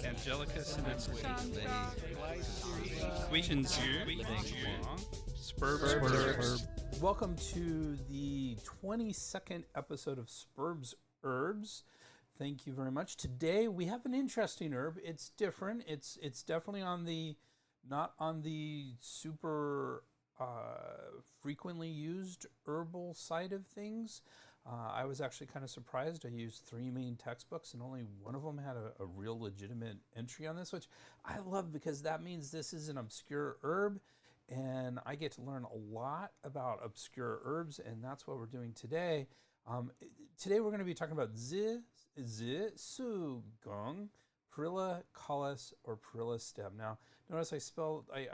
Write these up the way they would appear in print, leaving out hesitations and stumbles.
Angelicus and Sperb. Welcome to the 22nd episode of Sperb Herbs. Thank you very much. Today we have an interesting herb. It's different. It's definitely on the not on the super frequently used herbal side of things. I was actually kind of surprised. I used 3 main textbooks and only one of them had a real legitimate entry on this, which I love because that means this is an obscure herb and I get to learn a lot about obscure herbs, and that's what we're doing today. Today we're going to be talking about Zi Su Geng, Perilla or Perilla Stem. Now, notice I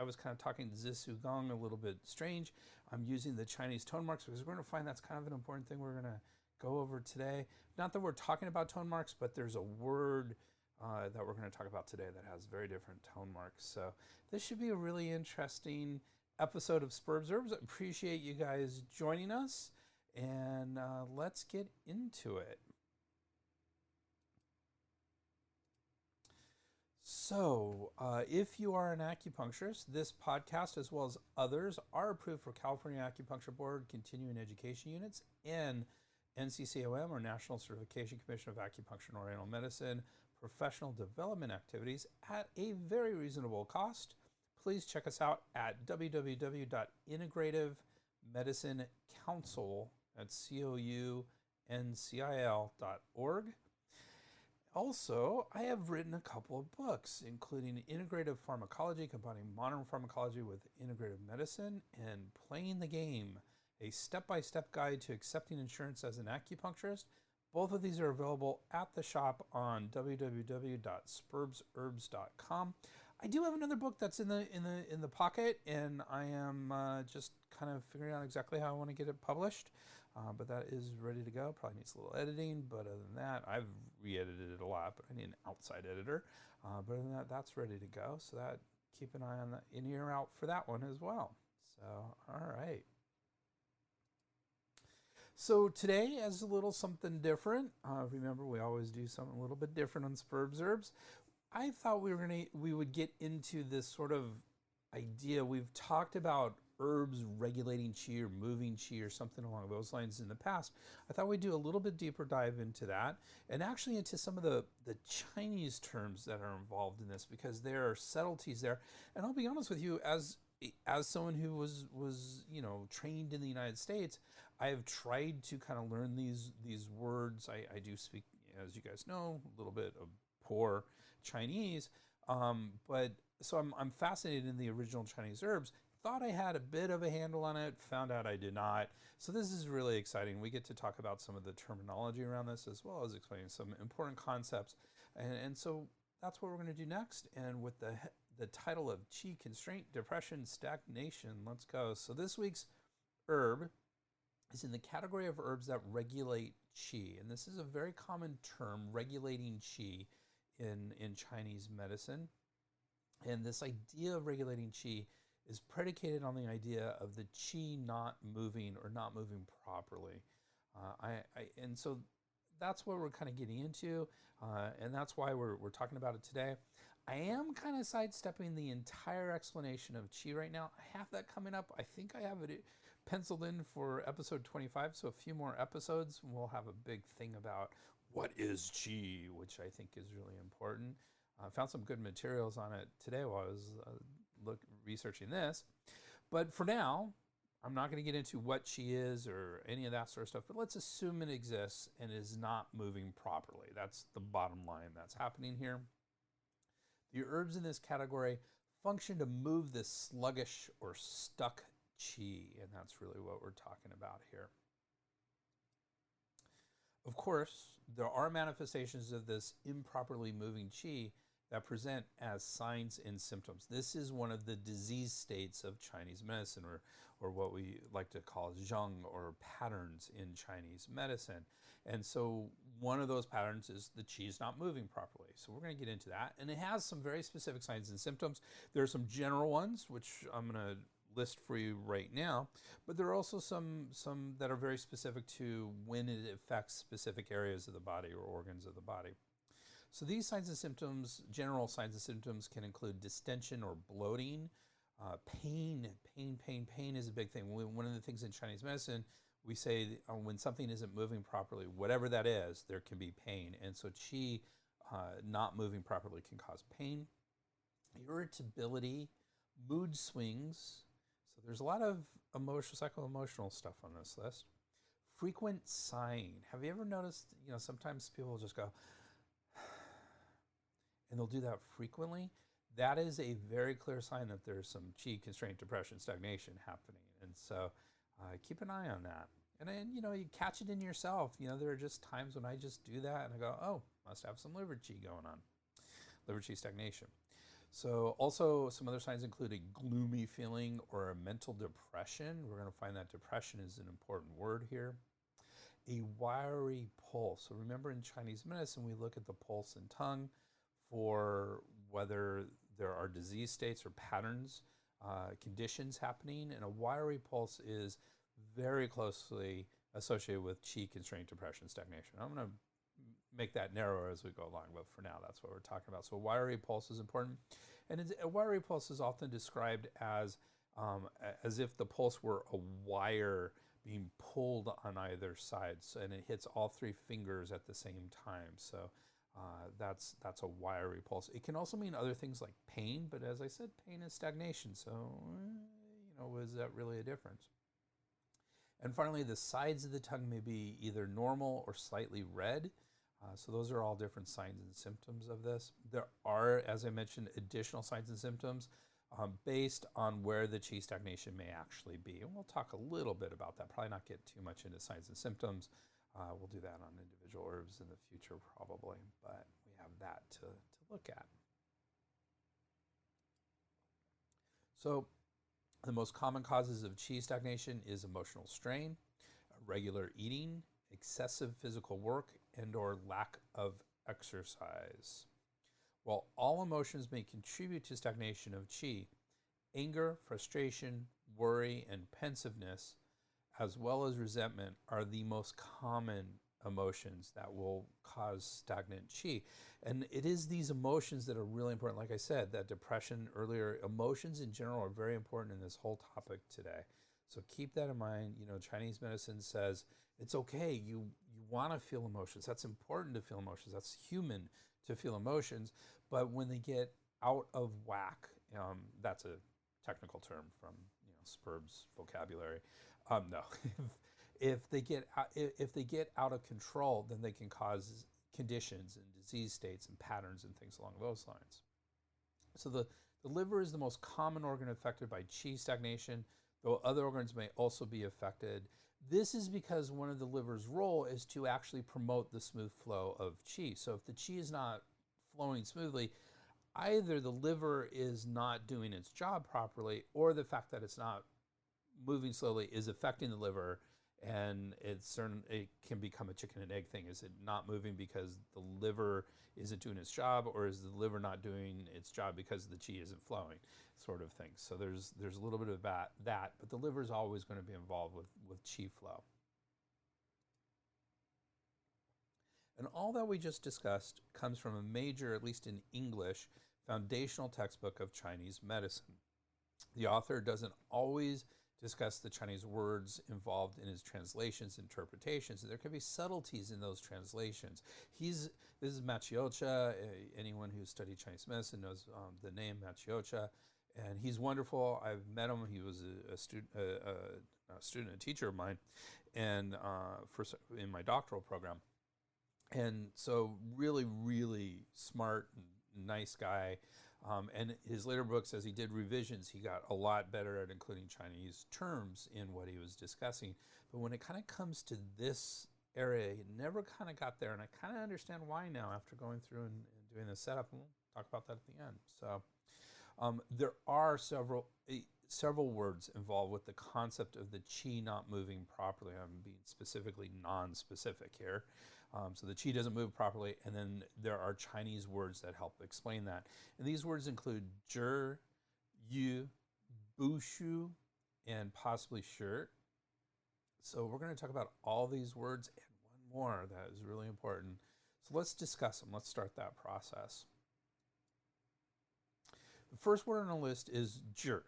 was kind of talking Zi Su Geng a little bit strange. I'm using the Chinese tone marks because we're going to find that's kind of an important thing we're going to go over today. Not that we're talking about tone marks, but there's a word that we're going to talk about today that has very different tone marks. So this should be a really interesting episode of Sperb Herbs. I appreciate you guys joining us, and let's get into it. So, if you are an acupuncturist, this podcast, as well as others, are approved for California Acupuncture Board continuing education units and NCCOM, or National Certification Commission of Acupuncture and Oriental Medicine, professional development activities at a very reasonable cost. Please check us out at www.integrativemedicinecouncil, that's COUNCIL.org. Also, I have written a couple of books, including Integrative Pharmacology, combining modern pharmacology with integrative medicine, and Playing the Game, a step-by-step guide to accepting insurance as an acupuncturist. Both of these are available at the shop on www.sperbsherbs.com. I do have another book that's in the pocket, and I am just kind of figuring out exactly how I want to get it published. But that is ready to go. Probably needs a little editing, but other than that, I've re-edited it a lot, but I need an outside editor. But other than that, that's ready to go. So that keep an eye on the in ear out for that one as well. So all right. So today, as a little something different, remember we always do something a little bit different on Sperb Herbs. I thought we would get into this sort of idea. We've talked about herbs regulating qi or moving qi or something along those lines in the past. I thought we'd do a little bit deeper dive into that and actually into some of the Chinese terms that are involved in this, because there are subtleties there. And I'll be honest with you, as someone who was trained in the United States, I have tried to kind of learn these words. I do speak, as you guys know, a little bit of poor Chinese, but so I'm fascinated in the original Chinese herbs. Thought I had a bit of a handle on it, found out I did not. So this is really exciting. We get to talk about some of the terminology around this, as well as explaining some important concepts. And so that's what we're going to do next. And with the title of Qi Constraint, Depression, Stagnation, let's go. So this week's herb is in the category of herbs that regulate qi. And this is a very common term, regulating qi in Chinese medicine. And this idea of regulating qi is predicated on the idea of the qi not moving or not moving properly. And so that's what we're kind of getting into, and that's why we're talking about it today. I am kind of sidestepping the entire explanation of qi right now. I have that coming up. I think I have it penciled in for episode 25, so a few more episodes, and we'll have a big thing about what is qi, which I think is really important. I found some good materials on it today while I was researching this. But for now, I'm not going to get into what qi is or any of that sort of stuff, but let's assume it exists and is not moving properly. That's the bottom line that's happening here. The herbs in this category function to move this sluggish or stuck qi, and that's really what we're talking about here. Of course, there are manifestations of this improperly moving qi that present as signs and symptoms. This is one of the disease states of Chinese medicine, or what we like to call zheng, or patterns in Chinese medicine. And so one of those patterns is the qi is not moving properly. So we're going to get into that. And it has some very specific signs and symptoms. There are some general ones, which I'm going to list for you right now, but there are also some that are very specific to when it affects specific areas of the body or organs of the body. So these signs and symptoms, general signs and symptoms, can include distension or bloating, pain is a big thing. One of the things in Chinese medicine, we say when something isn't moving properly, whatever that is, there can be pain. And so qi not moving properly can cause pain, irritability, mood swings. So there's a lot of psycho-emotional stuff on this list. Frequent sighing. Have you ever noticed, sometimes people just go, and they'll do that frequently? That is a very clear sign that there's some qi constraint, depression, stagnation happening. And so keep an eye on that. And then, you catch it in yourself. There are just times when I just do that and I go, oh, must have some liver qi going on, liver qi stagnation. So also some other signs include a gloomy feeling or a mental depression. We're going to find that depression is an important word here. A wiry pulse. So remember, in Chinese medicine, we look at the pulse and tongue for whether there are disease states or patterns, conditions happening. And a wiry pulse is very closely associated with qi constraint, depression, stagnation. I'm going to make that narrower as we go along, but for now, that's what we're talking about. So a wiry pulse is important. And a wiry pulse is often described as if the pulse were a wire being pulled on either side, and it hits all three fingers at the same time. So that's a wiry pulse. It can also mean other things like pain, but as I said, pain is stagnation. So, is that really a difference? And finally, the sides of the tongue may be either normal or slightly red. So those are all different signs and symptoms of this. There are, as I mentioned, additional signs and symptoms based on where the qi stagnation may actually be. And we'll talk a little bit about that, probably not get too much into signs and symptoms. We'll do that on individual herbs in the future probably, but we have that to look at. So the most common causes of qi stagnation is emotional strain, irregular eating, excessive physical work, and or lack of exercise. While all emotions may contribute to stagnation of qi, anger, frustration, worry, and pensiveness, as well as resentment, are the most common emotions that will cause stagnant qi. And it is these emotions that are really important. Like I said, that depression earlier, emotions in general are very important in this whole topic today. So keep that in mind. Chinese medicine says it's okay. You want to feel emotions. That's important to feel emotions. That's human to feel emotions. But when they get out of whack, that's a technical term from Sperb's vocabulary. No, if they get out of control, then they can cause conditions and disease states and patterns and things along those lines. So the liver is the most common organ affected by qi stagnation, though other organs may also be affected. This is because one of the liver's role is to actually promote the smooth flow of qi. So if the qi is not flowing smoothly, either the liver is not doing its job properly, or the fact that it's not moving slowly is affecting the liver, and it can become a chicken and egg thing. Is it not moving because the liver isn't doing its job, or is the liver not doing its job because the qi isn't flowing, sort of thing. So there's a little bit of that, but the liver is always going to be involved with qi flow. And all that we just discussed comes from a major, at least in English, foundational textbook of Chinese medicine. The author doesn't always discuss the Chinese words involved in his translations, interpretations. There can be subtleties in those translations. This is Maciocha. Anyone who's studied Chinese medicine knows the name Maciocha, and he's wonderful. I've met him. He was a student, and teacher of mine, and in my doctoral program. And so really, really smart, nice guy. And his later books, as he did revisions, he got a lot better at including Chinese terms in what he was discussing. But when it kind of comes to this area, he never kind of got there. And I kind of understand why now after going through and doing the setup. And we'll talk about that at the end. So there are several words involved with the concept of the qi not moving properly. I'm being specifically non-specific here. So the qi doesn't move properly, and then there are Chinese words that help explain that. And these words include zhi, yu, bushu, and possibly shi. So we're going to talk about all these words and one more that is really important. So let's discuss them. Let's start that process. The first word on the list is zhi.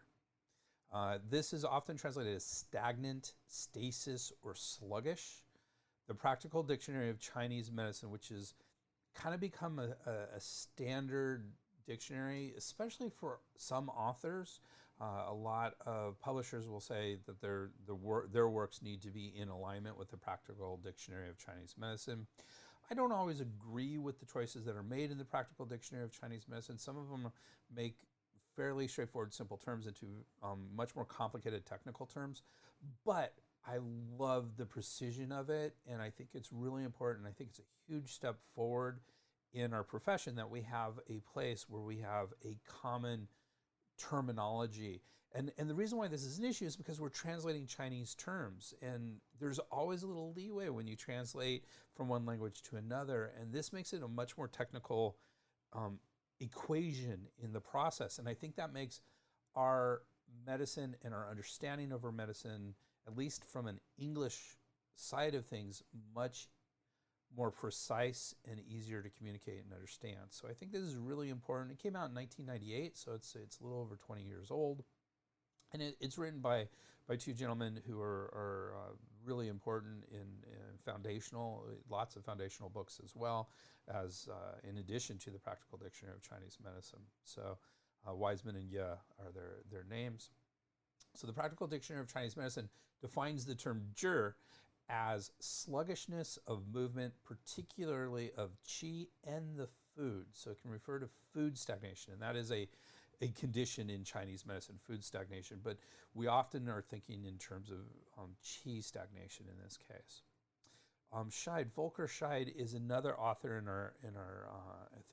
This is often translated as stagnant, stasis, or sluggish. The Practical Dictionary of Chinese Medicine, which has kind of become a standard dictionary, especially for some authors. A lot of publishers will say that their works need to be in alignment with the Practical Dictionary of Chinese Medicine. I don't always agree with the choices that are made in the Practical Dictionary of Chinese Medicine. Some of them make fairly straightforward, simple terms into much more complicated technical terms, but I love the precision of it, and I think it's really important. I think it's a huge step forward in our profession that we have a place where we have a common terminology. And the reason why this is an issue is because we're translating Chinese terms, and there's always a little leeway when you translate from one language to another, and this makes it a much more technical equation in the process. And I think that makes our medicine and our understanding of our medicine, at least from an English side of things, much more precise and easier to communicate and understand. So I think this is really important. It came out in 1998, so it's a little over 20 years old. And it's written by two gentlemen who are really important in foundational, lots of foundational books as well, as in addition to the Practical Dictionary of Chinese Medicine. So Wiseman and Ye are their names. So the Practical Dictionary of Chinese Medicine defines the term zhi as sluggishness of movement, particularly of qi and the food. So it can refer to food stagnation, and that is a condition in Chinese medicine, food stagnation. But we often are thinking in terms of qi stagnation in this case. Volker Scheid is another author in our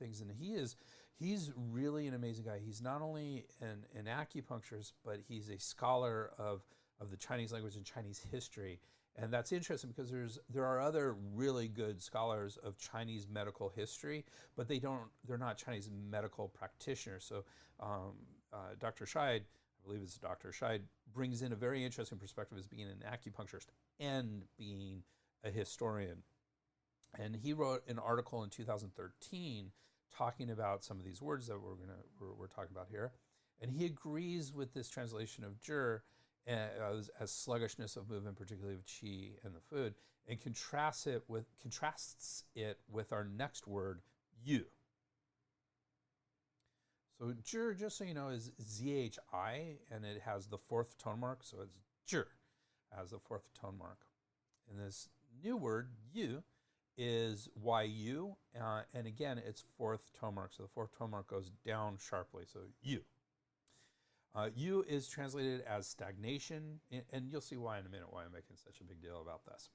things, and he's really an amazing guy. He's not only an acupuncturist, but he's a scholar of the Chinese language and Chinese history. And that's interesting because there are other really good scholars of Chinese medical history, but they're not Chinese medical practitioners. So Dr. Scheid, I believe it's Dr. Scheid, brings in a very interesting perspective as being an acupuncturist and being a historian. And he wrote an article in 2013 talking about some of these words that we're talking about here. And he agrees with this translation of zhi as sluggishness of movement, particularly of qi and the food, and contrasts it with our next word, yu. So zhi, just so you know, is zhi, and it has the fourth tone mark, so it's zhi as the fourth tone mark. And this new word, yu, is yu, and again, it's fourth tone mark, so the fourth tone mark goes down sharply, so yu. Yu is translated as stagnation, and you'll see why in a minute, why I'm making such a big deal about this.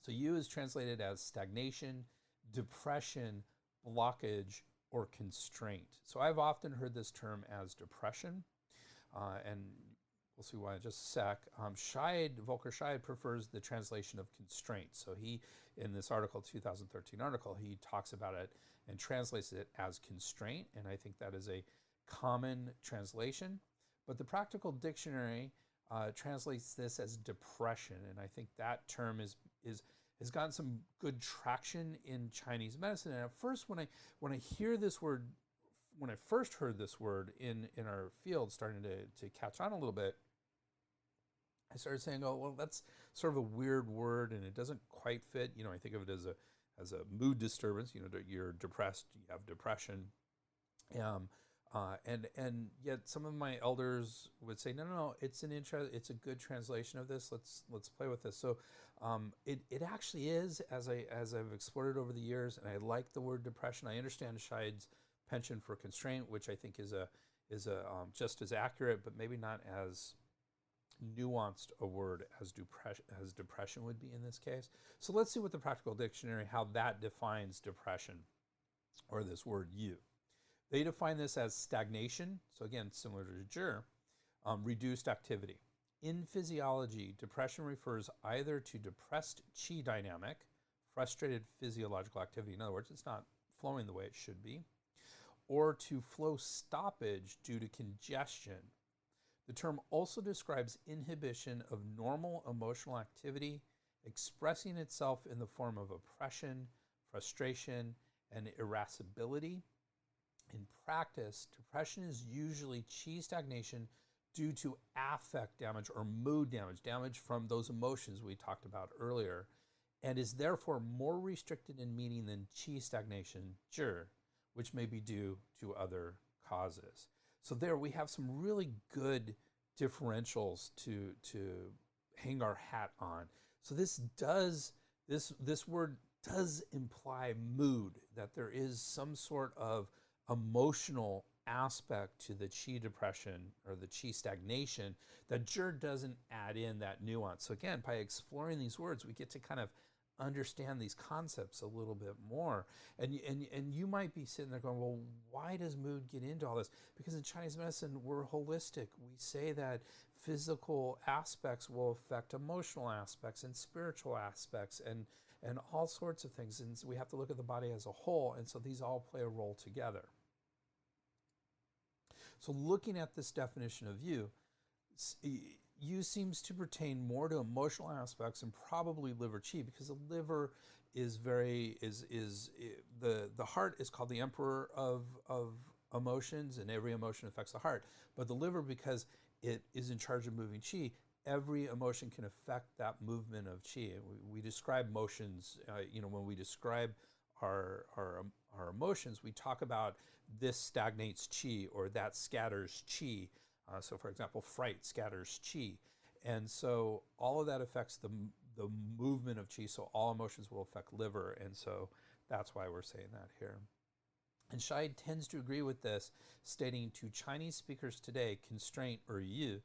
So yu is translated as stagnation, depression, blockage, or constraint. So I've often heard this term as depression, and we'll see why in just a sec. Volker Scheid prefers the translation of constraint. So he, in this article, 2013 article, he talks about it and translates it as constraint, and I think that is a common translation. But the Practical Dictionary translates this as depression, and I think that term has gotten some good traction in Chinese medicine. And at first, when I hear this word, when I first heard this word in our field starting to catch on a little bit, I started saying, oh, well, that's sort of a weird word, and it doesn't quite fit. You know, I think of it as a mood disturbance. You know, you're depressed, you have depression. And yet some of my elders would say, no, it's a good translation of this. Let's play with this. So it actually is, as I've explored it over the years, and I like the word depression. I understand Scheid's penchant for constraint, which I think is just as accurate, but maybe not as nuanced a word as depression would be in this case. So let's see what the Practical Dictionary, how that defines depression, or this word yu. They define this as stagnation, so again, similar to zhi, reduced activity. In physiology, depression refers either to depressed qi dynamic, frustrated physiological activity, in other words, it's not flowing the way it should be, or to flow stoppage due to congestion. The term also describes inhibition of normal emotional activity, expressing itself in the form of oppression, frustration, and irascibility. In practice, depression is usually qi stagnation due to affect damage or mood damage, damage from those emotions we talked about earlier, and is therefore more restricted in meaning than qi stagnation, zhi, which may be due to other causes. So there we have some really good differentials to hang our hat on. So this word does imply mood, that there is some sort of emotional aspect to the qi depression or the qi stagnation that zhi doesn't add in that nuance. So again, by exploring these words, we get to kind of understand these concepts a little bit more. And you might be sitting there going, well, why does mood get into all this? Because in Chinese medicine, we're holistic. We say that physical aspects will affect emotional aspects and spiritual aspects and all sorts of things. And so we have to look at the body as a whole. And so these all play a role together. So looking at this definition of yu, yu seems to pertain more to emotional aspects and probably liver qi, because the liver is the heart is called the emperor of emotions, and every emotion affects the heart. But the liver, because it is in charge of moving qi, every emotion can affect that movement of qi. We describe motions, when we describe our emotions, we talk about this stagnates qi or that scatters qi. So for example, fright scatters qi. And so all of that affects the movement of qi. So all emotions will affect liver. And so that's why we're saying that here. And Shai tends to agree with this, stating, to Chinese speakers today, constraint or yu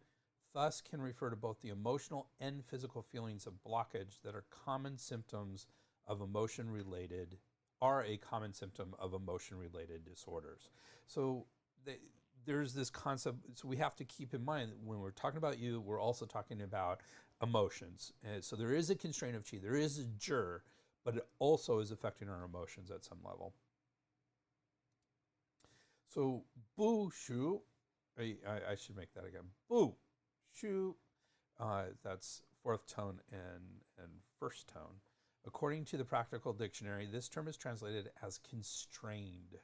thus can refer to both the emotional and physical feelings of blockage that are common symptoms of emotion-related disorders. So there's this concept, so we have to keep in mind that when we're talking about yu, we're also talking about emotions. And so there is a constraint of qi, there is a zhi, but it also is affecting our emotions at some level. So bu shu, I should make that again. Bu shu, that's fourth tone and first tone. According to the Practical Dictionary, this term is translated as constrained,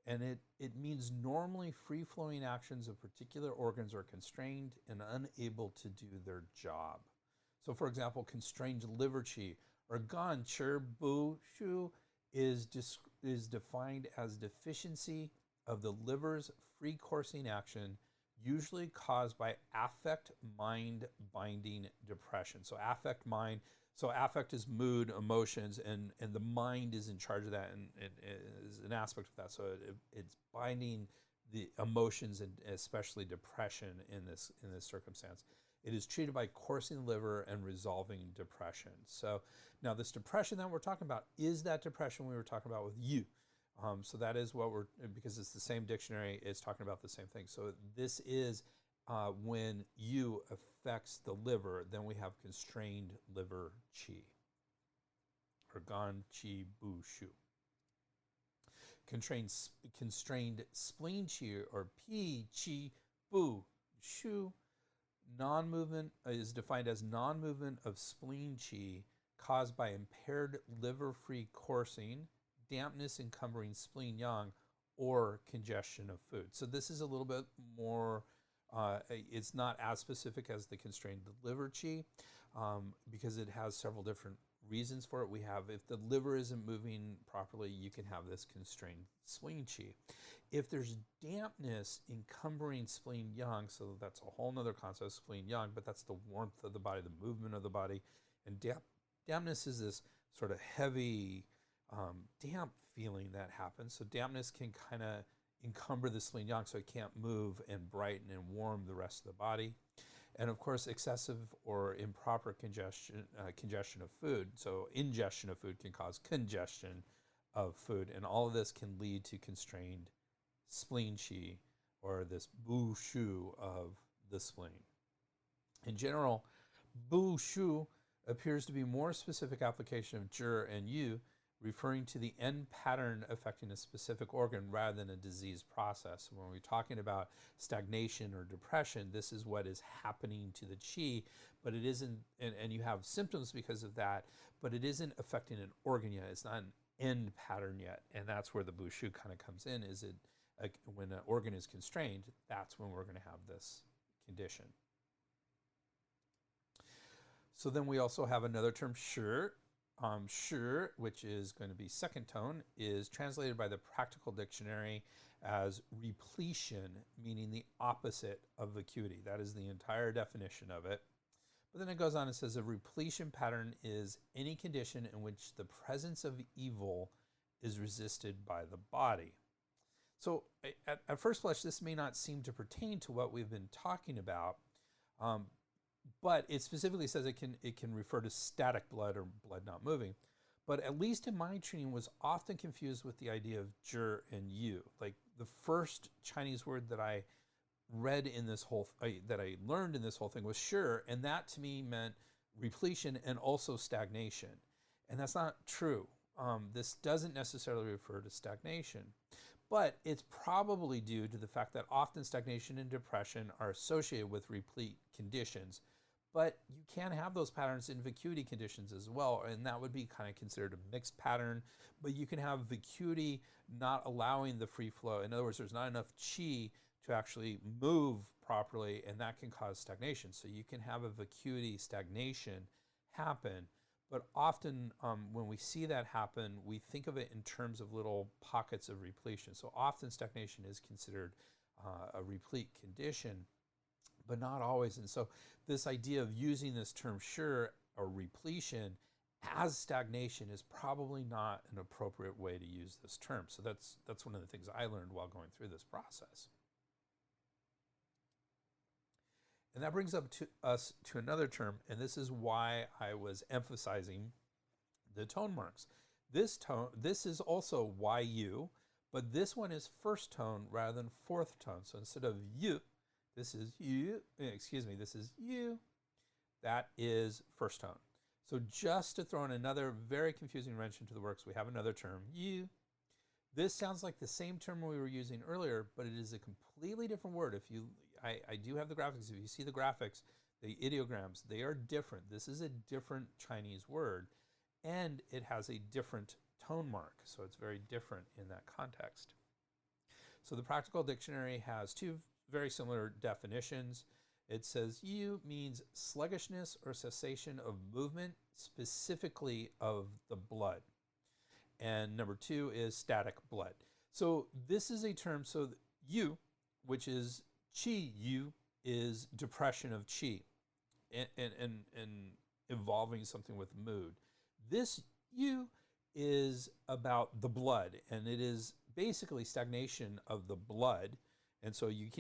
and it means normally free-flowing actions of particular organs are constrained and unable to do their job. So for example, constrained liver qi, or gan chi bu shu, is defined as deficiency of the liver's free-coursing action, usually caused by affect mind binding depression. So affect mind, so affect is mood, emotions, and the mind is in charge of that, and it is an aspect of that. So it's binding the emotions, and especially depression in this circumstance. It is treated by coursing the liver and resolving depression. So now this depression that we're talking about is that depression we were talking about with yu. So that is what because it's the same dictionary, it's talking about the same thing. So this is when yu affects the liver, then we have constrained liver qi, or gan qi bu shu. Constrained spleen qi, or pi qi bu shu, non-movement is defined as non-movement of spleen qi caused by impaired liver-free coursing, dampness encumbering spleen yang, or congestion of food. So this is a little bit more, it's not as specific as the constrained liver qi, because it has several different reasons for it. We have, if the liver isn't moving properly, you can have this constrained spleen qi. If there's dampness encumbering spleen yang, so that's a whole nother concept, spleen yang, but that's the warmth of the body, the movement of the body. And dampness is this sort of heavy, damp feeling that happens. So dampness can kind of encumber the spleen yang, so it can't move and brighten and warm the rest of the body. And of course, excessive or improper congestion of food. So ingestion of food can cause congestion of food, and all of this can lead to constrained spleen qi, or this bu shu of the spleen. In general, bu shu appears to be more specific application of zhi and yu, referring to the end pattern affecting a specific organ rather than a disease process. When we're talking about stagnation or depression, this is what is happening to the qi, but it isn't, and you have symptoms because of that, but it isn't affecting an organ yet. It's not an end pattern yet. And that's where the bushu kind of comes in, is it when an organ is constrained, that's when we're going to have this condition. So then we also have another term, shi. Shi, which is going to be second tone, is translated by the Practical Dictionary as repletion, meaning the opposite of vacuity. That is the entire definition of it. But then it goes on and says a repletion pattern is any condition in which the presence of evil is resisted by the body. So at first blush, this may not seem to pertain to what we've been talking about, but it specifically says it can refer to static blood or blood not moving. But at least in my training, was often confused with the idea of zhi and yu. Like the first Chinese word that I read in this whole, that I learned in this whole thing was shi, and that to me meant repletion and also stagnation. And that's not true. This doesn't necessarily refer to stagnation, but it's probably due to the fact that often stagnation and depression are associated with replete conditions. But you can have those patterns in vacuity conditions as well, and that would be kind of considered a mixed pattern. But you can have vacuity not allowing the free flow. In other words, there's not enough qi to actually move properly, and that can cause stagnation. So you can have a vacuity stagnation happen, but often when we see that happen, we think of it in terms of little pockets of repletion. So often stagnation is considered a replete condition, but not always. And so this idea of using this term shi or repletion as stagnation is probably not an appropriate way to use this term. So that's one of the things I learned while going through this process. And that brings us to another term, and this is why I was emphasizing the tone marks. This is also yu, but this one is first tone rather than fourth tone. So instead of yu, this is yu, this is yu. That is first tone. So just to throw in another very confusing wrench into the works, we have another term, yu. This sounds like the same term we were using earlier, but it is a completely different word. I do have the graphics. If you see the graphics, the ideograms, they are different. This is a different Chinese word, and it has a different tone mark. So it's very different in that context. So the Practical Dictionary has two very similar definitions. It says yu means sluggishness or cessation of movement, specifically of the blood. And number two is static blood. So this is a term, so yu, which is qi yu, is depression of qi and involving something with mood. This yu is about the blood, and it is basically stagnation of the blood. And so you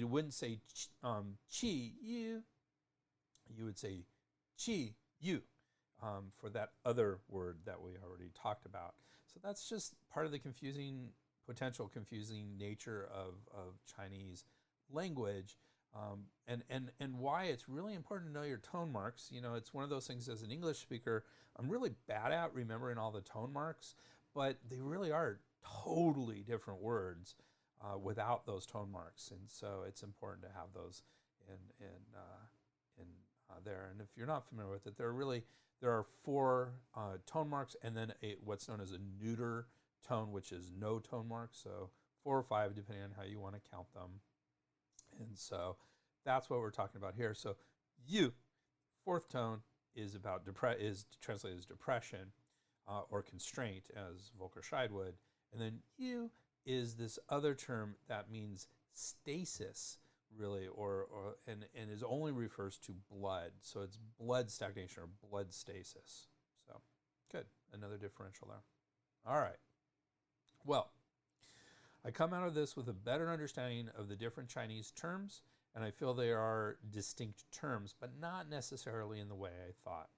wouldn't say qi yu, you would say qi yu for that other word that we already talked about. So that's just part of the potential confusing nature of Chinese language, and why it's really important to know your tone marks. You know, it's one of those things as an English speaker, I'm really bad at remembering all the tone marks, but they really are totally different words without those tone marks, and so it's important to have those in there. And if you're not familiar with it, there are four tone marks, and then what's known as a neuter tone, which is no tone mark. So 4 or 5, depending on how you want to count them. And so that's what we're talking about here. So yu, fourth tone, is translated as depression or constraint, as Volker Scheid would. And then yu is this other term that means stasis, really, and is only refers to blood. So it's blood stagnation or blood stasis. So good, another differential there. All right. Well, I come out of this with a better understanding of the different Chinese terms, and I feel they are distinct terms, but not necessarily in the way I thought.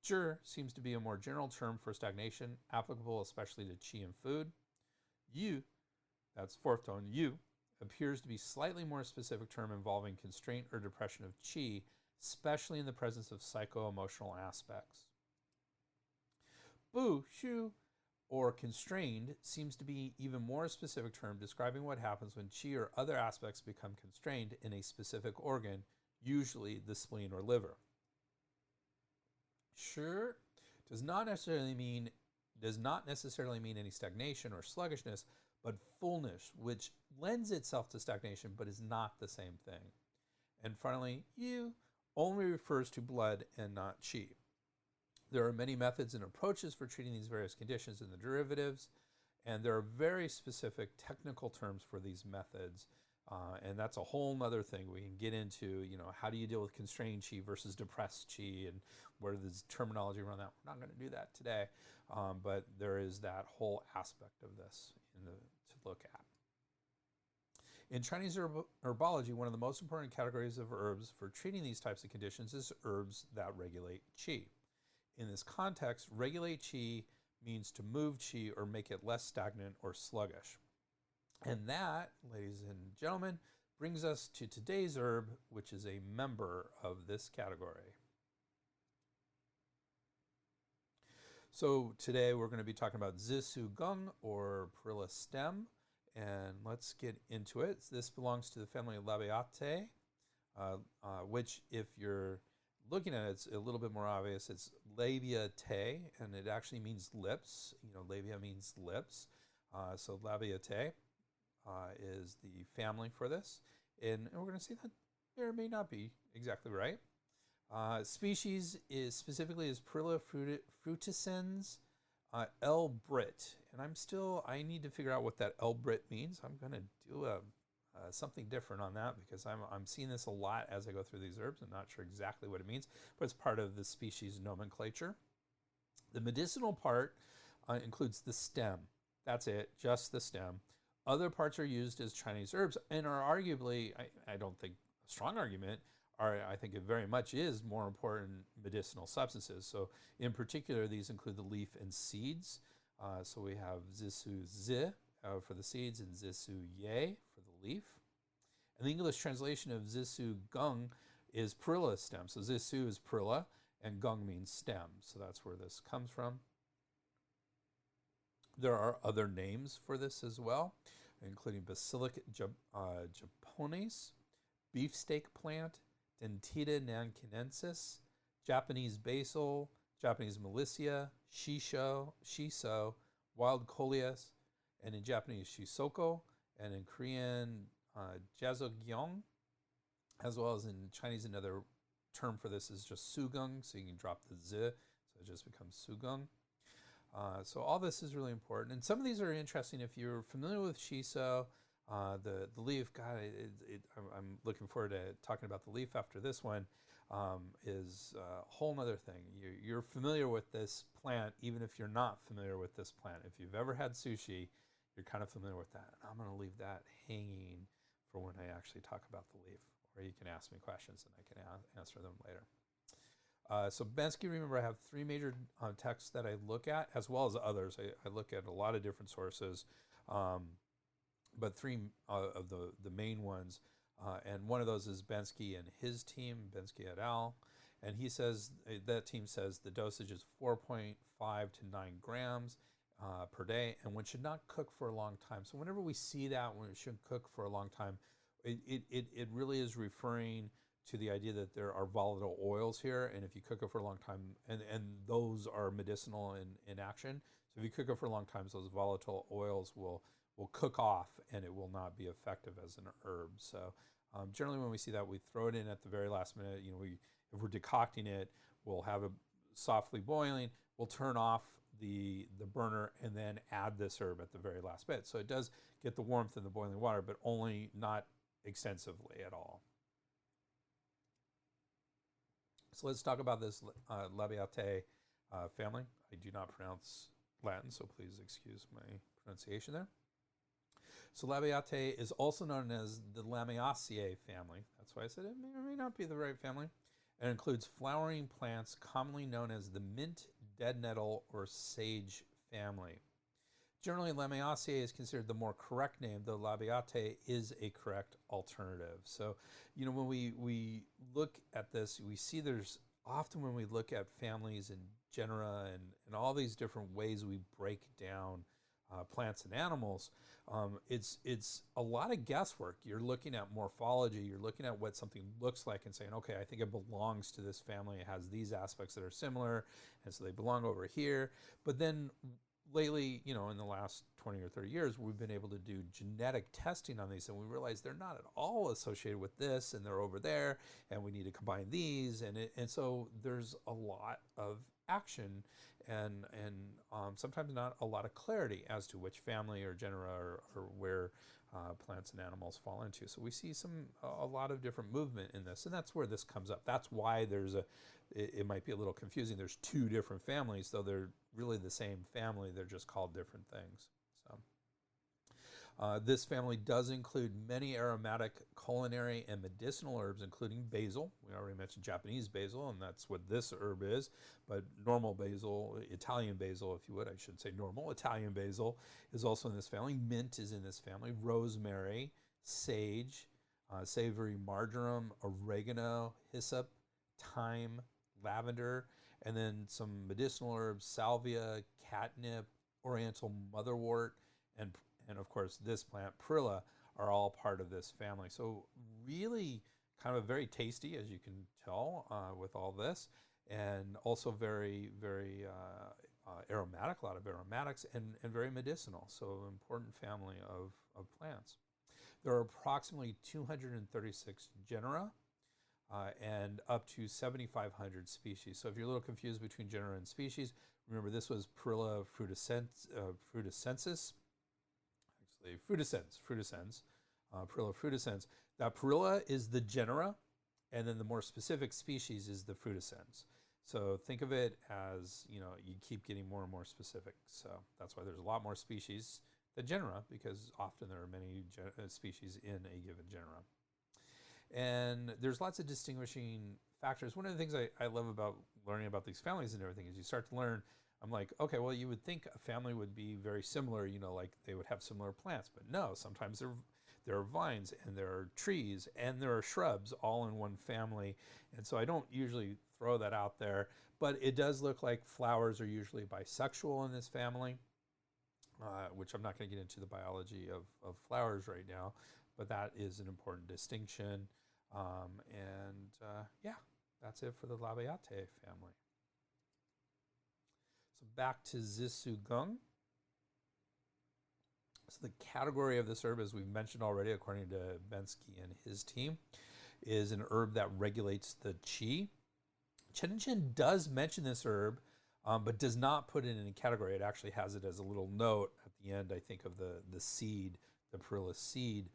Zhi seems to be a more general term for stagnation, applicable especially to qi and food. Yu, that's fourth tone, yu, appears to be slightly more specific term involving constraint or depression of qi, especially in the presence of psycho-emotional aspects. Bu, shu, or constrained seems to be even more specific term describing what happens when qi or other aspects become constrained in a specific organ, usually the spleen or liver. Shi does not necessarily mean does not necessarily mean any stagnation or sluggishness, but fullness, which lends itself to stagnation but is not the same thing. And finally, yu only refers to blood and not qi. There are many methods and approaches for treating these various conditions in the derivatives, and there are very specific technical terms for these methods. And that's a whole nother thing we can get into, how do you deal with constrained qi versus depressed qi, and what is terminology around that? We're not going to do that today, but there is that whole aspect of this to look at. In Chinese herbology, one of the most important categories of herbs for treating these types of conditions is herbs that regulate qi. In this context, regulate qi means to move qi or make it less stagnant or sluggish. And that, ladies and gentlemen, brings us to today's herb, which is a member of this category. So today we're going to be talking about Zi Su Geng, or Perilla Stem, and let's get into it. This belongs to the family Labiataceae, which, if you're looking at it, it's a little bit more obvious. It's Labiataceae, and it actually means lips. Labia means lips. So Labiataceae is the family for this. And we're going to see that may or may not be exactly right. Species is specifically is Perilla frutescens L. Brit. And I need to figure out what that L. Brit means. I'm going to do something different on that, because I'm seeing this a lot as I go through these herbs. I'm not sure exactly what it means, but it's part of the species nomenclature. The medicinal part includes the stem. That's it, just the stem. Other parts are used as Chinese herbs and are arguably, I don't think a strong argument, I think it very much is more important medicinal substances. So in particular, these include the leaf and seeds. So we have Zi Su Zi for the seeds and Zi Su Ye for the leaf. And the English translation of Zi Su Geng is Perilla stem. So Zi Su is Perilla and Geng means stem. So that's where this comes from. There are other names for this as well, including Basilic japonis, beefsteak plant, Dentita nankinensis, Japanese basil, Japanese melissa, shiso, wild coleus, and in Japanese shisoko, and in Korean jazogyeong, as well as in Chinese another term for this is just sugeng, so you can drop the zi, so it just becomes sugeng. So all this is really important, and some of these are interesting. If you're familiar with shiso, the leaf, God, I'm looking forward to talking about the leaf after this one, is a whole nother thing. You're familiar with this plant, even if you're not familiar with this plant. If you've ever had sushi, you're kind of familiar with that. I'm going to leave that hanging for when I actually talk about the leaf, or you can ask me questions and I can answer them later. So Bensky, remember, I have three major texts that I look at, as well as others. I look at a lot of different sources, but three of the main ones. And one of those is Bensky and his team, Bensky et al. And he says, that team says the dosage is 4.5 to 9 grams per day, and one should not cook for a long time. So whenever we see that, when it shouldn't cook for a long time, it really is referring to the idea that there are volatile oils here, and if you cook it for a long time, and those are medicinal in action. So if you cook it for a long time, those volatile oils will cook off, and it will not be effective as an herb. So generally, when we see that, we throw it in at the very last minute. If we're decocting it, we'll have it softly boiling. We'll turn off the burner and then add this herb at the very last bit. So it does get the warmth in the boiling water, but only not extensively at all. So let's talk about this Labiataceae family. I do not pronounce Latin, so please excuse my pronunciation there. So Labiataceae is also known as the Lamiaceae family. That's why I said it may or may not be the right family. And includes flowering plants commonly known as the mint, dead nettle, or sage family. Generally, Lamiaceae is considered the more correct name, though Labiataceae is a correct alternative. So, when we look at this, we see there's often when we look at families and genera and all these different ways we break down plants and animals, it's a lot of guesswork. You're looking at morphology, you're looking at what something looks like and saying, okay, I think it belongs to this family. It has these aspects that are similar, and so they belong over here. But then lately, in the last 20 or 30 years, we've been able to do genetic testing on these, and we realize they're not at all associated with this, and they're over there, and we need to combine these, and so there's a lot of action and sometimes not a lot of clarity as to which family or genera or where plants and animals fall into. So we see a lot of different movement in this, and that's where this comes up. That's why it might be a little confusing. There's two different families, though they're really the same family. They're just called different things. This family does include many aromatic, culinary, and medicinal herbs, including basil. We already mentioned Japanese basil, and that's what this herb is. But normal basil, Italian basil, if you would, I should say normal Italian basil, is also in this family. Mint is in this family. Rosemary, sage, savory marjoram, oregano, hyssop, thyme, lavender, and then some medicinal herbs, salvia, catnip, oriental motherwort, and of course this plant, Perilla, are all part of this family. So really kind of very tasty, as you can tell, with all this, and also very, very aromatic, a lot of aromatics, and very medicinal. So important family of plants. There are approximately 236 genera and up to 7,500 species. So if you're a little confused between genera and species, remember this was Perilla frutescensis. Frutescens, Perilla frutescens. That Perilla is the genera, and then the more specific species is the frutescens. So think of it as, you keep getting more and more specific. So that's why there's a lot more species than genera, because often there are many species in a given genera. And there's lots of distinguishing factors. One of the things I love about learning about these families and everything is you start to learn. I'm like, okay, well, you would think a family would be very similar, like they would have similar plants, but no, sometimes there are vines and there are trees and there are shrubs all in one family. And so I don't usually throw that out there, but it does look like flowers are usually bisexual in this family, which I'm not going to get into the biology of flowers right now, but that is an important distinction. Yeah, that's it for the Labiatae family. So back to Zi Su Geng. So the category of this herb, as we've mentioned already, according to Bensky and his team, is an herb that regulates the qi. Chen Chen does mention this herb, but does not put it in a category. It actually has it as a little note at the end, I think, of the seed, the Perilla seed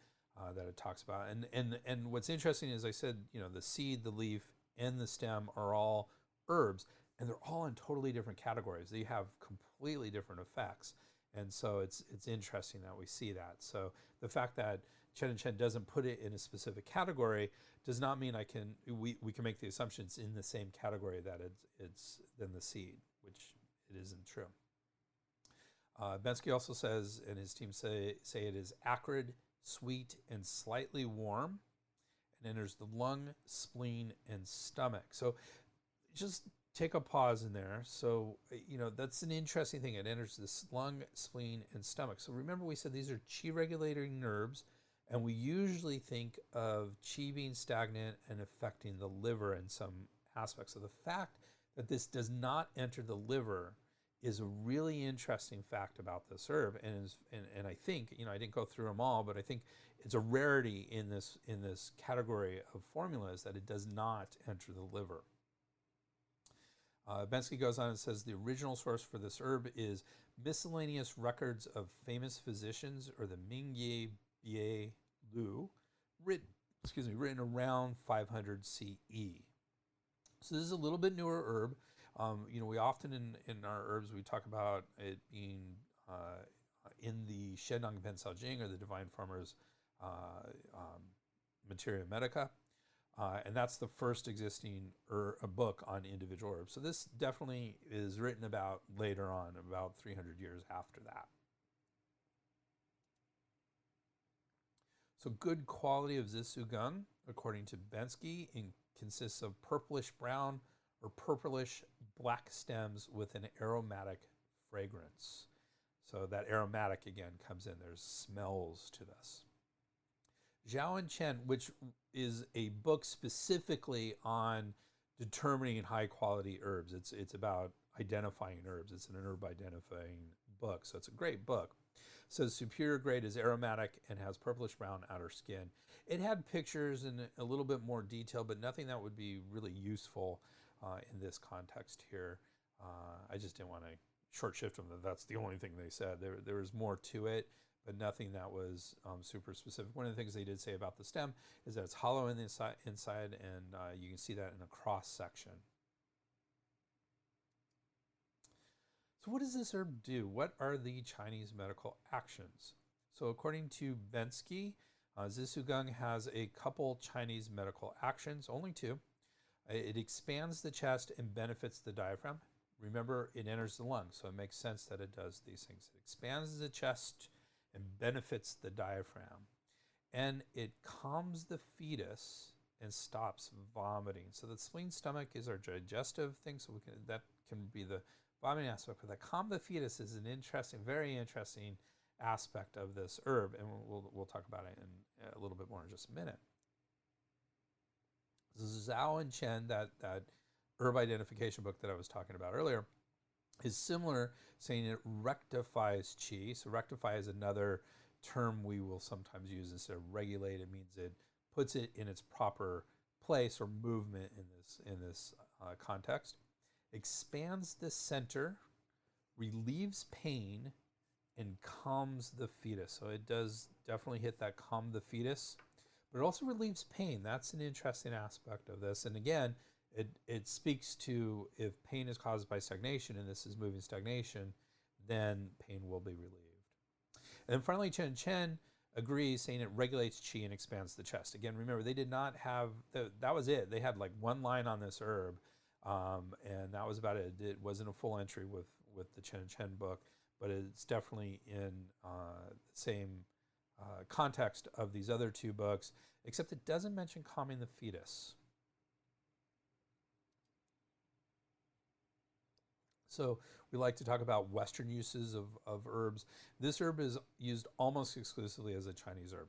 that it talks about. And what's interesting is I said, the seed, the leaf, and the stem are all herbs, and they're all in totally different categories. They have completely different effects. And so it's interesting that we see that. So the fact that Chen and Chen doesn't put it in a specific category does not mean we can make the assumption it's in the same category that it's in the seed, which it isn't true. Bensky also says, and his team say it is acrid, sweet, and slightly warm, and enters the lung, spleen, and stomach. So just take a pause in there. So, that's an interesting thing. It enters the lung, spleen, and stomach. So remember we said these are qi regulating herbs, and we usually think of qi being stagnant and affecting the liver in some aspects. So the fact that this does not enter the liver is a really interesting fact about this herb. And I think, I didn't go through them all, but I think it's a rarity in this category of formulas that it does not enter the liver. Bensky goes on and says the original source for this herb is miscellaneous records of famous physicians, or the Mingye Bie Lu, written around 500 CE. So this is a little bit newer herb. We often in our herbs we talk about it being in the Shennong Pen Sao Jing, or the Divine Farmer's Materia Medica. And that's the first existing book on individual herbs. So this definitely is written about later on, about 300 years after that. So good quality of Zi Su Geng, according to Bensky, consists of purplish brown or purplish black stems with an aromatic fragrance. So that aromatic again comes in. There's smells to this. Zhao and Chen, which is a book specifically on determining high quality herbs. It's about identifying herbs. It's an herb identifying book. So it's a great book. So superior grade is aromatic and has purplish brown outer skin. It had pictures and a little bit more detail, but nothing that would be really useful in this context here. I just didn't want to short shift them. That's the only thing they said. There was more to it, but nothing that was super specific. One of the things they did say about the stem is that it's hollow in the inside, and you can see that in a cross section. So what does this herb do? What are the Chinese medical actions? So according to Bensky, Zi Su Geng has a couple Chinese medical actions, only two. It expands the chest and benefits the diaphragm. Remember, it enters the lungs, so it makes sense that it does these things. It expands the chest and benefits the diaphragm. And it calms the fetus and stops vomiting. So the spleen stomach is our digestive thing, so that can be the vomiting aspect. But that calm the fetus is an interesting, very interesting aspect of this herb, and we'll talk about it in a little bit more in just a minute. Zhao and Chen, that herb identification book that I was talking about earlier, is similar, saying it rectifies qi. So rectify is another term we will sometimes use instead of regulate. It means it puts it in its proper place or movement in this context. Expands the center, relieves pain, and calms the fetus. So it does definitely hit that calm the fetus, but it also relieves pain. That's an interesting aspect of this. And again, it speaks to if pain is caused by stagnation, and this is moving stagnation, then pain will be relieved. And then finally, Chen agrees, saying it regulates qi and expands the chest. Again, remember, they did not have, that was it. They had like one line on this herb, and that was about it. It wasn't a full entry with the Chen book, but it's definitely in the same context of these other two books, except it doesn't mention calming the fetus. So we like to talk about Western uses of herbs. This herb is used almost exclusively as a Chinese herb.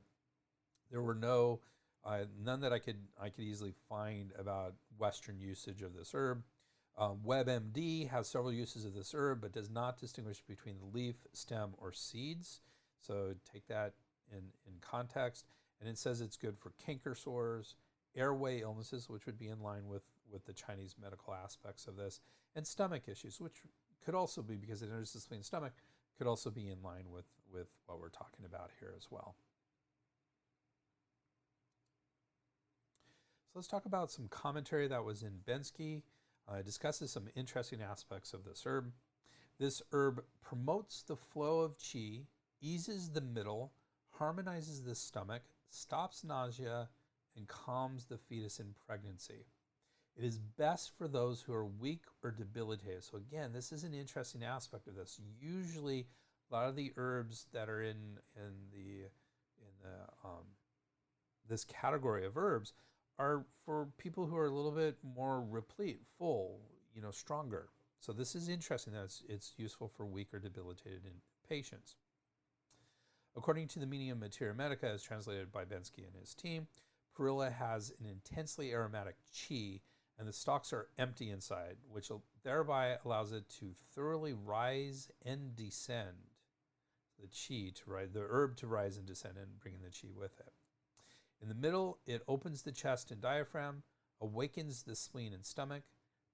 There were none that I could easily find about Western usage of this herb. WebMD has several uses of this herb, but does not distinguish between the leaf, stem, or seeds. So take that in context. And it says it's good for canker sores, airway illnesses, which would be in line with the Chinese medical aspects of this, and stomach issues, which could also be, because it enters the spleen stomach, could also be in line with what we're talking about here as well. So let's talk about some commentary that was in Bensky. It discusses some interesting aspects of this herb. This herb promotes the flow of qi, eases the middle, harmonizes the stomach, stops nausea, and calms the fetus in pregnancy. It is best for those who are weak or debilitated. So again, this is an interesting aspect of this. Usually, a lot of the herbs that are in this category of herbs are for people who are a little bit more replete, full, stronger. So this is interesting that it's useful for weak or debilitated patients. According to the meaning of Materia Medica, as translated by Bensky and his team, Perilla has an intensely aromatic qi, and the stalks are empty inside, which thereby allows it to thoroughly rise and descend. The qi to rise, the herb to rise and descend, and bringing the qi with it. In the middle, it opens the chest and diaphragm, awakens the spleen and stomach,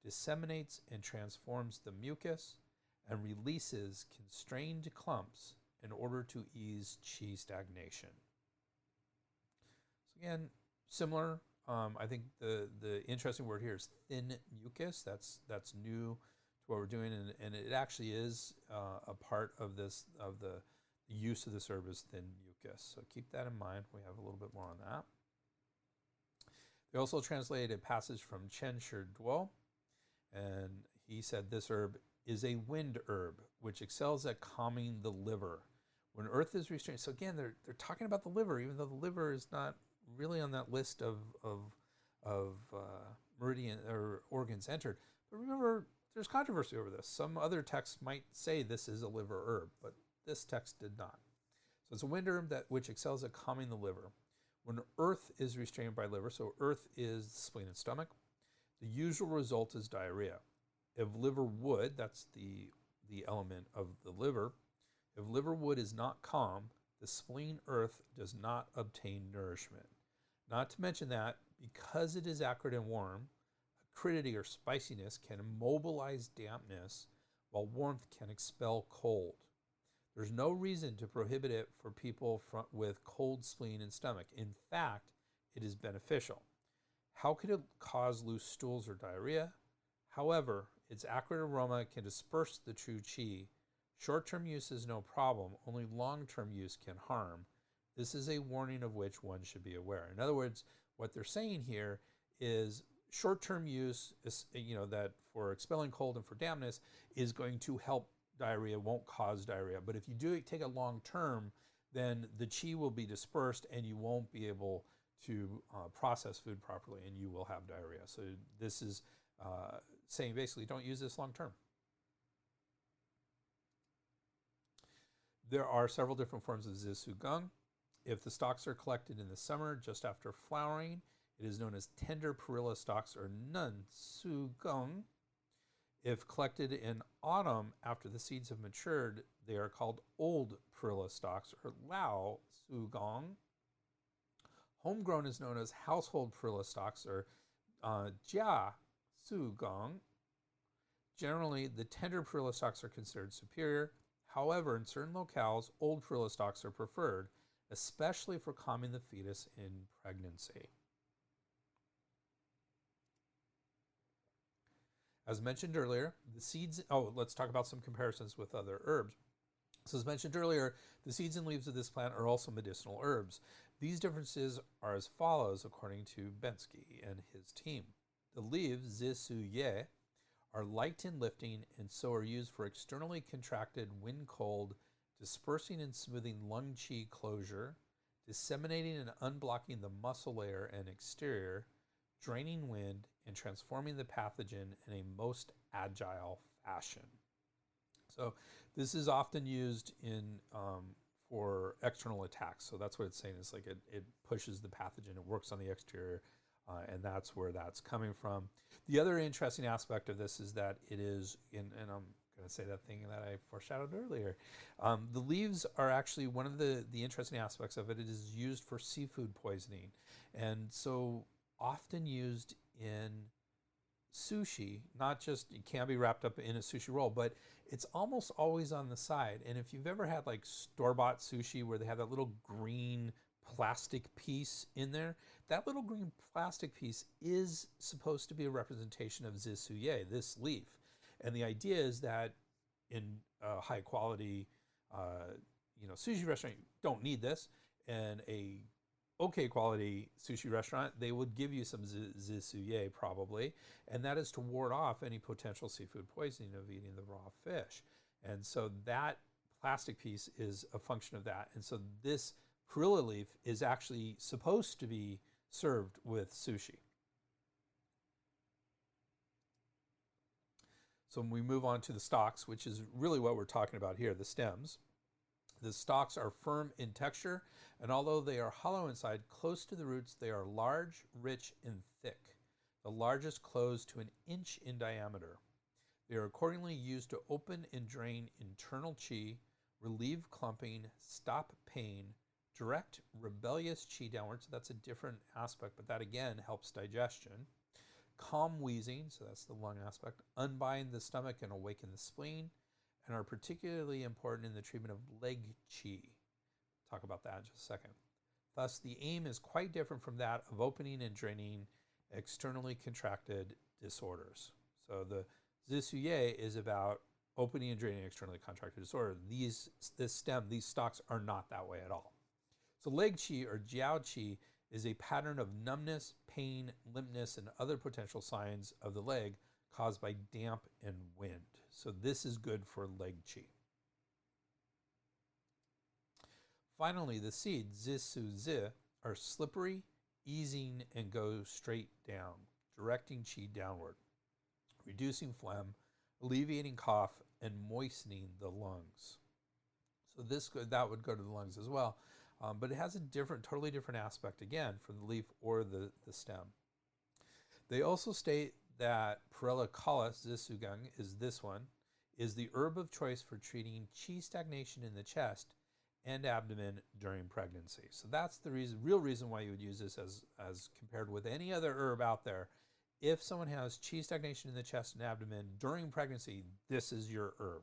disseminates and transforms the mucus, and releases constrained clumps in order to ease qi stagnation. So again, similar. I think the interesting word here is thin mucus. That's new to what we're doing, and it actually is a part of the use of this herb is thin mucus. So keep that in mind. We have a little bit more on that. They also translated a passage from Chen Shi Duo, and he said this herb is a wind herb which excels at calming the liver. When earth is restrained, so again, they're talking about the liver, even though the liver is not really on that list of meridian or organs entered. But remember, there's controversy over this. Some other texts might say this is a liver herb, but This text did not. So it's a wind herb which excels at calming the liver. When earth is restrained by liver, so earth is the spleen and stomach, the usual result is diarrhea. If liver wood, that's the element of the liver, if liver wood is not calm, the spleen earth does not obtain nourishment. Not to mention that, because it is acrid and warm, acridity or spiciness can immobilize dampness, while warmth can expel cold. There's no reason to prohibit it for people with cold spleen and stomach. In fact, it is beneficial. How could it cause loose stools or diarrhea? However, its acrid aroma can disperse the true qi. Short-term use is no problem, only long-term use can harm. This is a warning of which one should be aware. In other words, what they're saying here is short-term use, that for expelling cold and for dampness is going to help diarrhea, won't cause diarrhea. But if you do take it long-term, then the qi will be dispersed and you won't be able to process food properly and you will have diarrhea. So this is saying basically don't use this long-term. There are several different forms of Zi Su Geng. If the stalks are collected in the summer just after flowering, it is known as tender perilla stalks or Nun Su Geng. If collected in autumn after the seeds have matured, they are called old perilla stalks or Lao Su Geng. Homegrown is known as household perilla stalks or Jia Su Geng. Generally, the tender perilla stalks are considered superior. However, in certain locales, old perilla stalks are preferred, especially for calming the fetus in pregnancy. As mentioned earlier, the seeds, let's talk about some comparisons with other herbs. So as mentioned earlier, the seeds and leaves of this plant are also medicinal herbs. These differences are as follows, according to Bensky and his team. The leaves, Zi Su Ye, are light and lifting and so are used for externally contracted wind cold, dispersing and smoothing lung qi closure, disseminating and unblocking the muscle layer and exterior, draining wind, and transforming the pathogen in a most agile fashion. So this is often used for external attacks. So that's what it's saying. It's like it pushes the pathogen, it works on the exterior, and that's where that's coming from. The other interesting aspect of this is that it is, and I'm going to say that thing that I foreshadowed earlier. The leaves are actually one of the interesting aspects of it. It is used for seafood poisoning, and so often used in sushi. Not just, it can be wrapped up in a sushi roll, but it's almost always on the side. And if you've ever had like store-bought sushi where they have that little green plastic piece in there, that little green plastic piece is supposed to be a representation of Zi Su Ye, this leaf. And the idea is that in a high quality sushi restaurant, you don't need this. And a okay quality sushi restaurant, they would give you some Zi Su Ye probably, and that is to ward off any potential seafood poisoning of eating the raw fish. And so that plastic piece is a function of that. And so this perilla leaf is actually supposed to be served with sushi. So when we move on to the stalks, which is really what we're talking about here, the stems. The stalks are firm in texture, and although they are hollow inside, close to the roots, they are large, rich, and thick. The largest close to 1 inch in diameter. They are accordingly used to open and drain internal qi, relieve clumping, stop pain, direct rebellious qi downwards, so that's a different aspect, but that again helps digestion. Calm wheezing, so that's the lung aspect, unbind the stomach and awaken the spleen, and are particularly important in the treatment of leg qi. Talk about that in just a second. Thus, the aim is quite different from that of opening and draining externally contracted disorders. So the Zi Su Ye is about opening and draining externally contracted disorder. These stalks are not that way at all. So leg qi or jiao qi is a pattern of numbness, pain, limpness, and other potential signs of the leg caused by damp and wind. So this is good for leg qi. Finally, the seeds, Zi Su Zi, are slippery, easing, and go straight down, directing qi downward, reducing phlegm, alleviating cough, and moistening the lungs. So that would go to the lungs as well. But it has a totally different aspect again for the leaf or the stem. They also state that Perilla Zi Su Geng is this one, is the herb of choice for treating qi stagnation in the chest and abdomen during pregnancy. So that's the real reason why you would use this as compared with any other herb out there. If someone has qi stagnation in the chest and abdomen during pregnancy, this is your herb.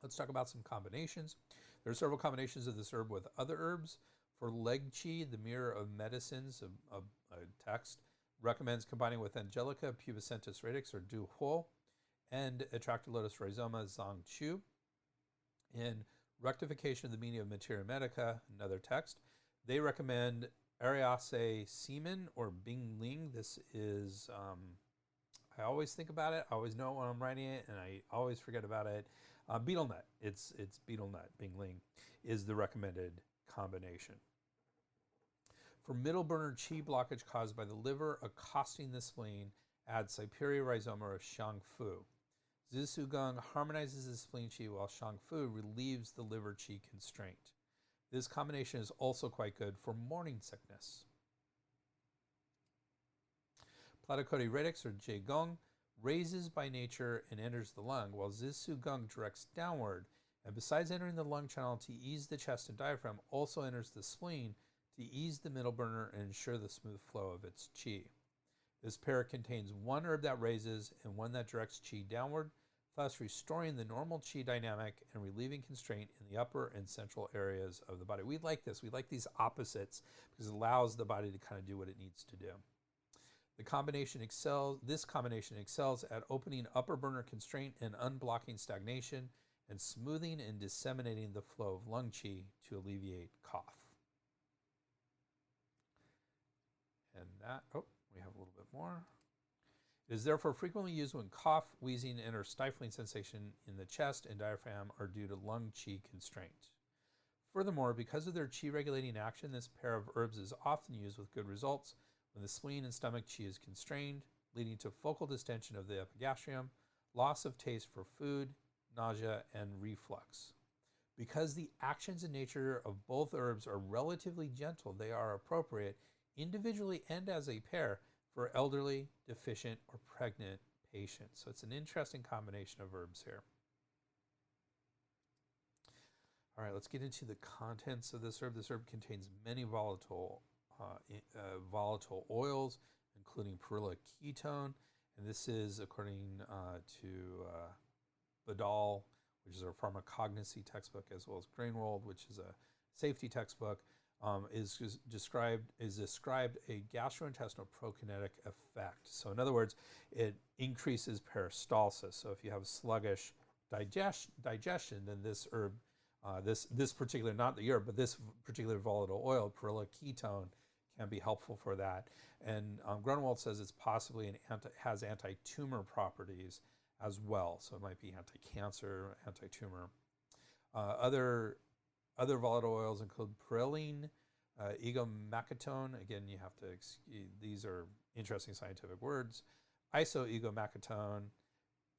Let's talk about some combinations. There are several combinations of this herb with other herbs. For leg qi, the Mirror of Medicines, a text, recommends combining with Angelica pubescentis radix or Du Huo and Atractylotus rhizoma Zhang Chu. In Rectification of the Meaning of Materia Medica, another text, they recommend Ariaceae semen or Bing Ling. This is, I always think about it, I always know it when I'm writing it, and I always forget about it. Betel nut, it's betel nut, Bing Ling, is the recommended combination. For middle burner qi blockage caused by the liver accosting the spleen, add Cyperia rhizoma or Shang Fu. Zi Su Geng harmonizes the spleen qi while Shang Fu relieves the liver qi constraint. This combination is also quite good for morning sickness. Platycody radix or Jie Gong raises by nature and enters the lung, while Zi Su Geng directs downward, and besides entering the lung channel to ease the chest and diaphragm, also enters the spleen to ease the middle burner and ensure the smooth flow of its qi. This pair contains one herb that raises and one that directs qi downward, thus restoring the normal qi dynamic and relieving constraint in the upper and central areas of the body. We like this. We like these opposites because it allows the body to kind of do what it needs to do. This combination excels at opening upper burner constraint and unblocking stagnation and smoothing and disseminating the flow of lung qi to alleviate cough. And that, we have a little bit more. It is therefore frequently used when cough, wheezing, and or stifling sensation in the chest and diaphragm are due to lung qi constraint. Furthermore, because of their qi regulating action, this pair of herbs is often used with good results when the spleen and stomach qi is constrained, leading to focal distension of the epigastrium, loss of taste for food, nausea, and reflux. Because the actions and nature of both herbs are relatively gentle, they are appropriate individually and as a pair for elderly, deficient, or pregnant patients. So it's an interesting combination of herbs here. All right, let's get into the contents of this herb. This herb contains many volatile oils, including perilla ketone, and this is according to Badal, which is our pharmacology textbook, as well as Greenwald, which is a safety textbook. Is described a gastrointestinal prokinetic effect. So in other words, it increases peristalsis. So if you have sluggish digestion, then this herb, this particular, not the herb, but this particular volatile oil, perilla ketone, can be helpful for that. And Grunwald says it's possibly has anti-tumor properties as well. So it might be anti-cancer, anti-tumor. Other volatile oils include perilline, egomacetone. Again, you have to, these are interesting scientific words. Isoegomacetone,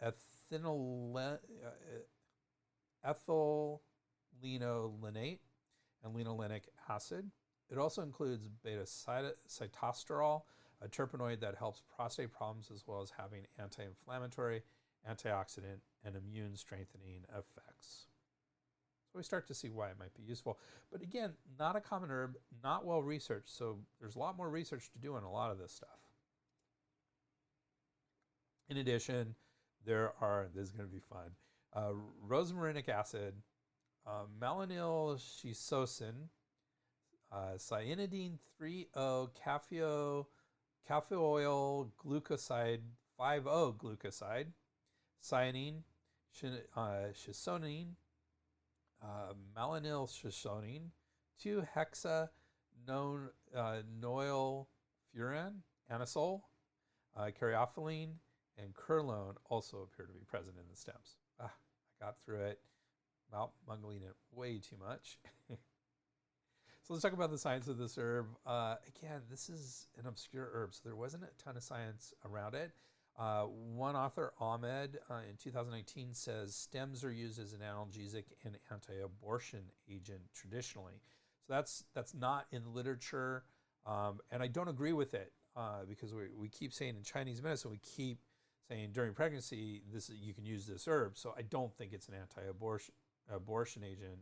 ethyllenolinate, and linolenic acid. It also includes beta-sitosterol, a terpenoid that helps prostate problems as well as having anti-inflammatory, antioxidant, and immune strengthening effects. So we start to see why it might be useful. But again, not a common herb, not well researched, so there's a lot more research to do on a lot of this stuff. In addition, this is going to be fun, rosmarinic acid, malonyl shisosin, cyanidine 3-O-caffeoyl glucoside 5-O-glucoside, cyanine, chisonine, malonyl chisonine, 2-hexanoyl-furan, anisole, caryophyllene, and curlone also appear to be present in the stems. I got through it, mungling it way too much. So let's talk about the science of this herb. Again, this is an obscure herb, so there wasn't a ton of science around it. One author, Ahmed, in 2019 says stems are used as an analgesic and anti-abortion agent traditionally. So that's not in the literature, and I don't agree with it because we keep saying in Chinese medicine, we keep saying during pregnancy, you can use this herb. So I don't think it's an anti-abortion agent.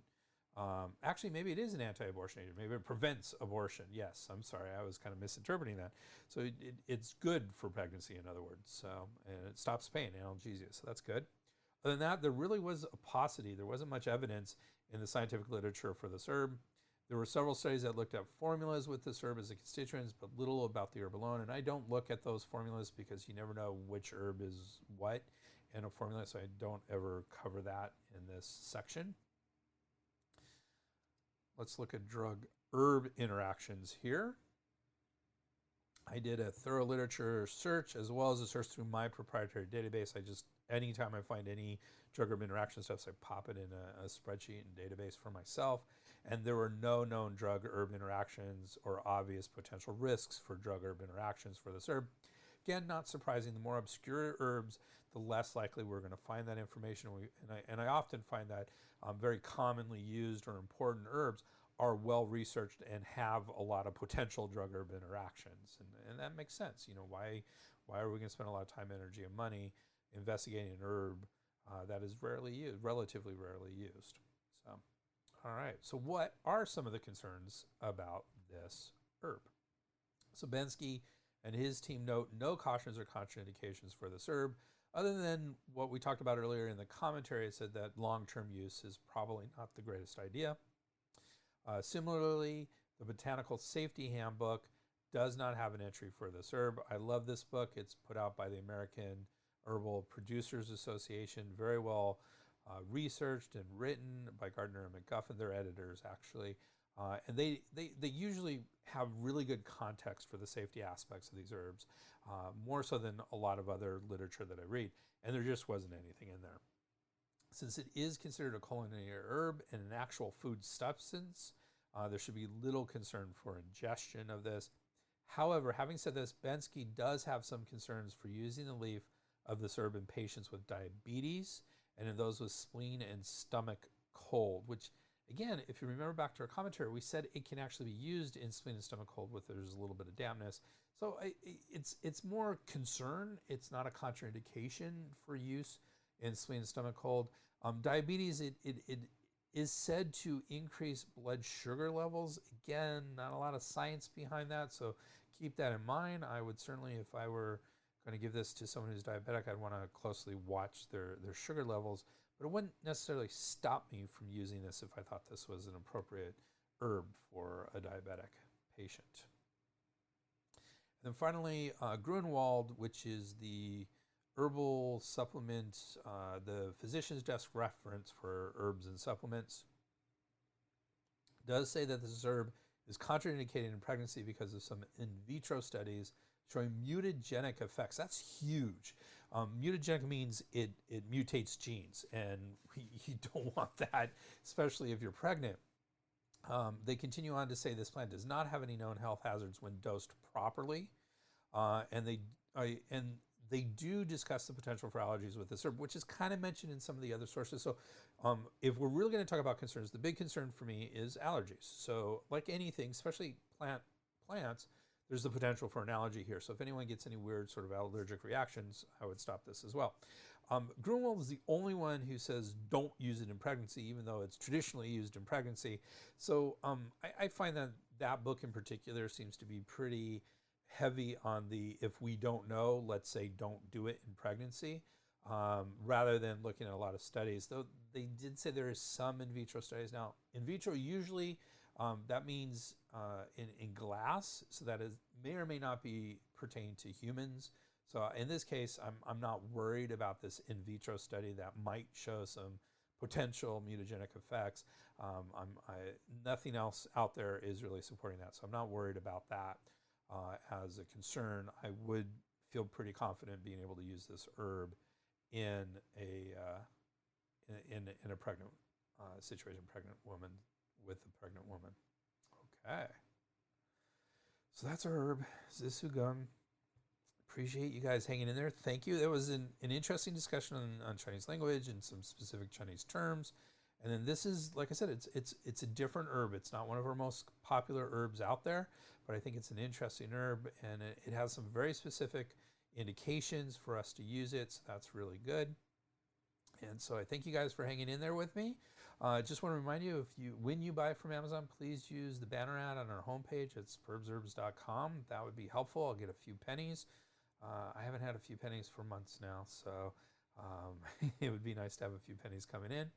Actually, maybe it is an anti-abortion agent. Maybe it prevents abortion. Yes, I'm sorry, I was kind of misinterpreting that. So it's good for pregnancy, in other words. So, and it stops pain, analgesia. So that's good. Other than that, there really was a paucity. There wasn't much evidence in the scientific literature for this herb. There were several studies that looked at formulas with this herb as a constituent, but little about the herb alone. And I don't look at those formulas because you never know which herb is what in a formula, so I don't ever cover that in this section. Let's look at drug-herb interactions here. I did a thorough literature search as well as a search through my proprietary database. Anytime I find any drug-herb interaction stuff, I pop it in a spreadsheet and database for myself. And there were no known drug-herb interactions or obvious potential risks for drug-herb interactions for this herb. Again, not surprising. The more obscure herbs, the less likely we're going to find that information. And I often find that very commonly used or important herbs are well researched and have a lot of potential drug-herb interactions. And that makes sense. You know, why are we going to spend a lot of time, energy, and money investigating an herb that is relatively rarely used? So, all right. So what are some of the concerns about this herb? So Bensky and his team note no cautions or contraindications for this herb, other than what we talked about earlier in the commentary. It said that long-term use is probably not the greatest idea. Similarly, the Botanical Safety Handbook does not have an entry for this herb. I love this book. It's put out by the American Herbal Producers Association, very well researched and written by Gardner and McGuffin, their editors actually. And they usually have really good context for the safety aspects of these herbs, more so than a lot of other literature that I read. And there just wasn't anything in there. Since it is considered a culinary herb and an actual food substance, there should be little concern for ingestion of this. However, having said this, Bensky does have some concerns for using the leaf of this herb in patients with diabetes and in those with spleen and stomach cold, which, again, if you remember back to our commentary, we said it can actually be used in spleen and stomach cold with there's a little bit of dampness. So it's more concern. It's not a contraindication for use in spleen and stomach cold. Diabetes, it is said to increase blood sugar levels. Again, not a lot of science behind that, so keep that in mind. I would certainly, if I were going to give this to someone who's diabetic, I'd want to closely watch their sugar levels, but it wouldn't necessarily stop me from using this if I thought this was an appropriate herb for a diabetic patient. And then finally, Grunwald, which is the herbal supplement, the physician's desk reference for herbs and supplements, does say that this herb is contraindicated in pregnancy because of some in vitro studies showing mutagenic effects. That's huge. Mutagenic means it mutates genes, and you don't want that, especially if you're pregnant. They continue on to say this plant does not have any known health hazards when dosed properly, and they do discuss the potential for allergies with this herb, which is kind of mentioned in some of the other sources. So if we're really going to talk about concerns, the big concern for me is allergies. So like anything, especially plants, there's the potential for an allergy here. So if anyone gets any weird sort of allergic reactions, I would stop this as well. Grunwald is the only one who says don't use it in pregnancy, even though it's traditionally used in pregnancy. So I find that book in particular seems to be pretty heavy on the if we don't know, let's say don't do it in pregnancy, rather than looking at a lot of studies. Though they did say there is some in vitro studies. Now, in vitro usually that means in glass, so that is may or may not be pertain to humans. So in this case, I'm not worried about this in vitro study that might show some potential mutagenic effects. Nothing else out there is really supporting that, so I'm not worried about that as a concern. I would feel pretty confident being able to use this herb in a pregnant situation, pregnant woman with a pregnant woman. Okay, so that's our herb, Zi Su Geng. Appreciate you guys hanging in there. Thank you. There was an interesting discussion on Chinese language and some specific Chinese terms. And then this is, like I said, it's a different herb. It's not one of our most popular herbs out there, but I think it's an interesting herb, and it has some very specific indications for us to use it. So that's really good. And so I thank you guys for hanging in there with me. Just want to remind you, when you buy from Amazon, please use the banner ad on our homepage at sperbsherbs.com. That would be helpful. I'll get a few pennies. I haven't had a few pennies for months now, so it would be nice to have a few pennies coming in.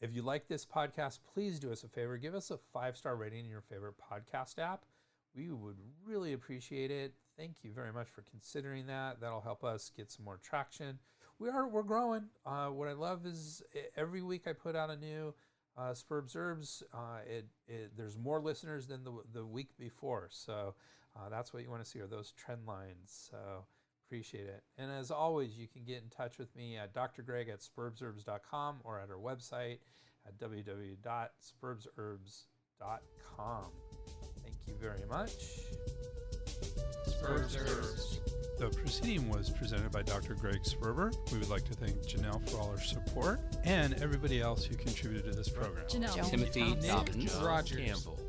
If you like this podcast, please do us a favor. Give us a 5-star rating in your favorite podcast app. We would really appreciate it. Thank you very much for considering that. That'll help us get some more traction. We're growing. What I love is every week I put out a new Sperb Herbs. There's more listeners than the week before. So that's what you want to see, are those trend lines. So appreciate it. And as always, you can get in touch with me at drgreg@sperbsherbs.com or at our website at www.sperbsherbs.com. Thank you very much. Sperb Herbs. The proceeding was presented by Dr. Greg Sperber. We would like to thank Janelle for all her support and everybody else who contributed to this program. Janelle. Timothy Dobbins, Rogers, Campbell,